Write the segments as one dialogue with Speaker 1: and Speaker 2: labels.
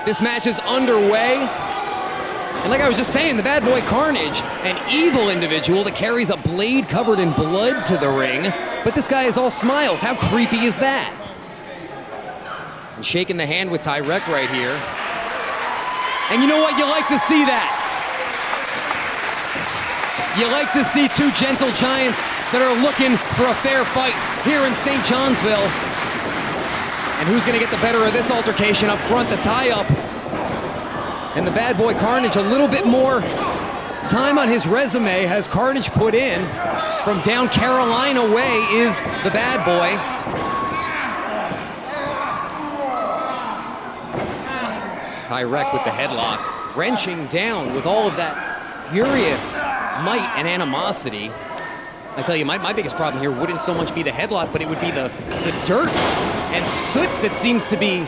Speaker 1: This match is underway. And like I was just saying, the bad boy Carnage, an evil individual that carries a blade covered in blood to the ring. But this guy is all smiles. How creepy is that? And shaking the hand with Tyrek right here. And you know what? You like to see that. You like to see two gentle giants that are looking for a fair fight here in St. Johnsville. And who's gonna get the better of this altercation up front, the tie-up. And the bad boy Carnage, a little bit more time on his resume has Carnage put in. From down Carolina way is the bad boy. Tyrek with the headlock, wrenching down with all of that furious might and animosity. I tell you, my biggest problem here wouldn't so much be the headlock, but it would be the dirt and soot that seems to be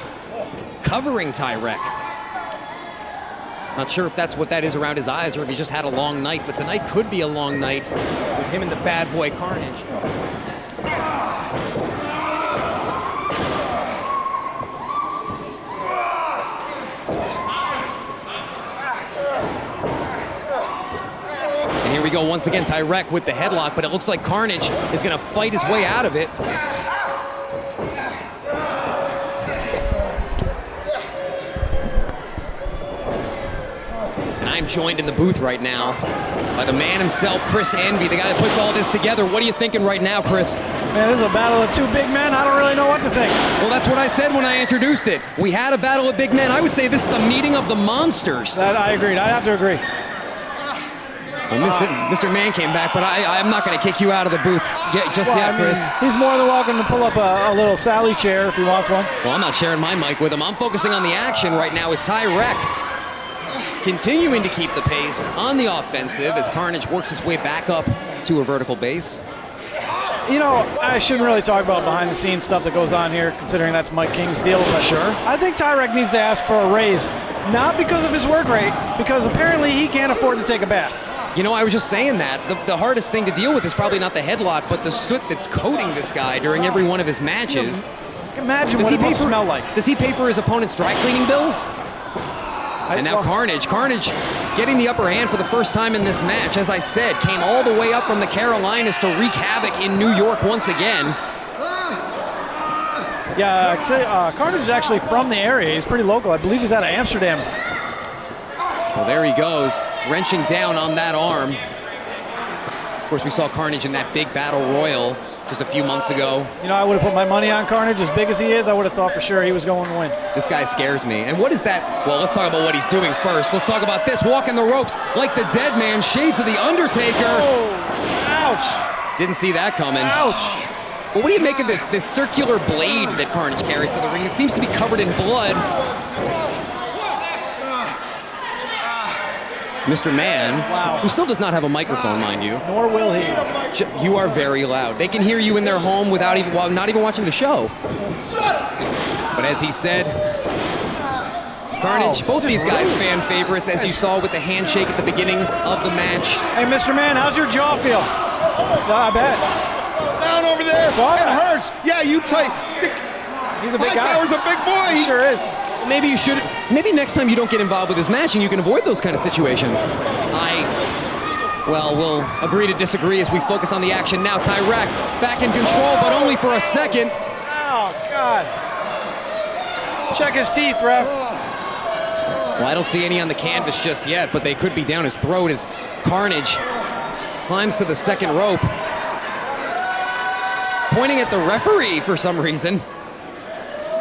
Speaker 1: covering Tyrek. Not sure if that's what that is around his eyes or if he just had a long night, but tonight could be a long night with him and the bad boy Carnage. And here we go once again, Tyrek with the headlock, but it looks like Carnage is gonna fight his way out of it. And I'm joined in the booth right now by the man himself, Chris Envy, the guy that puts all this together. What are you thinking right now, Chris?
Speaker 2: Man, this is a battle of two big men. I don't really know what to think.
Speaker 1: Well, that's what I said when I introduced it. We had a battle of big men. I would say this is a meeting of the monsters.
Speaker 2: I agreed. I have to agree.
Speaker 1: Well, Mr. Man came back, but I'm not going to kick you out of the booth just yet, Chris.
Speaker 2: He's more than welcome to pull up a little Sally chair if he wants one.
Speaker 1: Well, I'm not sharing my mic with him. I'm focusing on the action right now as Tyrek continuing to keep the pace on the offensive as Carnage works his way back up to a vertical base.
Speaker 2: You know, I shouldn't really talk about behind-the-scenes stuff that goes on here, considering that's Mike King's deal. But
Speaker 1: sure.
Speaker 2: I think Tyrek needs to ask for a raise, not because of his work rate, because apparently he can't afford to take a bath.
Speaker 1: You know, I was just saying that. The hardest thing to deal with is probably not the headlock, but the soot that's coating this guy during every one of his matches.
Speaker 2: Imagine what it must smell like.
Speaker 1: Does he pay for his opponent's dry cleaning bills? And now Carnage getting the upper hand for the first time in this match. As I said, came all the way up from the Carolinas to wreak havoc in New York once again.
Speaker 2: Yeah, Carnage is actually from the area. He's pretty local. I believe he's out of Amsterdam.
Speaker 1: Well, there he goes, wrenching down on that arm. Of course, we saw Carnage in that big battle royal just a few months ago.
Speaker 2: You know, I would have put my money on Carnage. As big as he is, I would have thought for sure he was going to win.
Speaker 1: This guy scares me. And what is that? Well, let's talk about what he's doing first. Let's talk about this. Walking the ropes like the dead man, shades of the Undertaker.
Speaker 2: Oh, ouch.
Speaker 1: Didn't see that coming.
Speaker 2: Ouch.
Speaker 1: Well, what do you make of this circular blade that Carnage carries to the ring? It seems to be covered in blood. Mr. Man, who still does not have a microphone, mind you.
Speaker 2: Nor will he.
Speaker 1: You are very loud. They can hear you in their home without not even watching the show. But as he said, Carnage, both these guys fan favorites, as you saw with the handshake at the beginning of the match.
Speaker 2: Hey, Mr. Man, how's your jaw feel? I bet.
Speaker 3: Down over there. It hurts. Yeah, you tight.
Speaker 2: He's a big guy.
Speaker 3: Hightower's a big boy.
Speaker 2: He sure is.
Speaker 1: Maybe next time you don't get involved with this match and you can avoid those kind of situations. We'll agree to disagree as we focus on the action now. Tyrek back in control, but only for a second.
Speaker 2: Oh, God. Check his teeth, ref.
Speaker 1: Well, I don't see any on the canvas just yet, but they could be down his throat as Carnage climbs to the second rope. Pointing at the referee for some reason.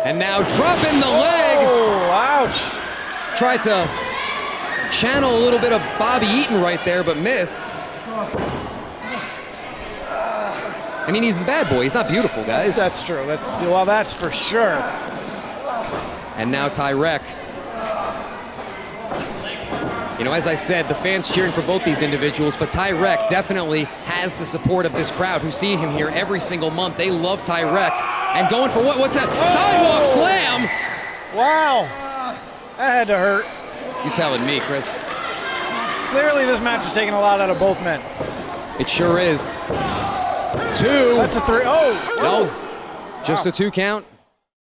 Speaker 1: And now dropping the leg.
Speaker 2: Oh, ouch.
Speaker 1: Tried to channel a little bit of Bobby Eaton right there, but missed. I mean, he's the bad boy. He's not beautiful, guys.
Speaker 2: That's true. That's for sure.
Speaker 1: And now Tyrek. You know, as I said, the fans cheering for both these individuals, but Tyrek definitely has the support of this crowd who see him here every single month. They love Tyrek. And going for what's that? Sidewalk slam!
Speaker 2: Wow. That had to hurt.
Speaker 1: You telling me, Chris.
Speaker 2: Clearly this match is taking a lot out of both men.
Speaker 1: It sure is. 2.
Speaker 2: That's a 3. Oh!
Speaker 1: No. Just a 2 count.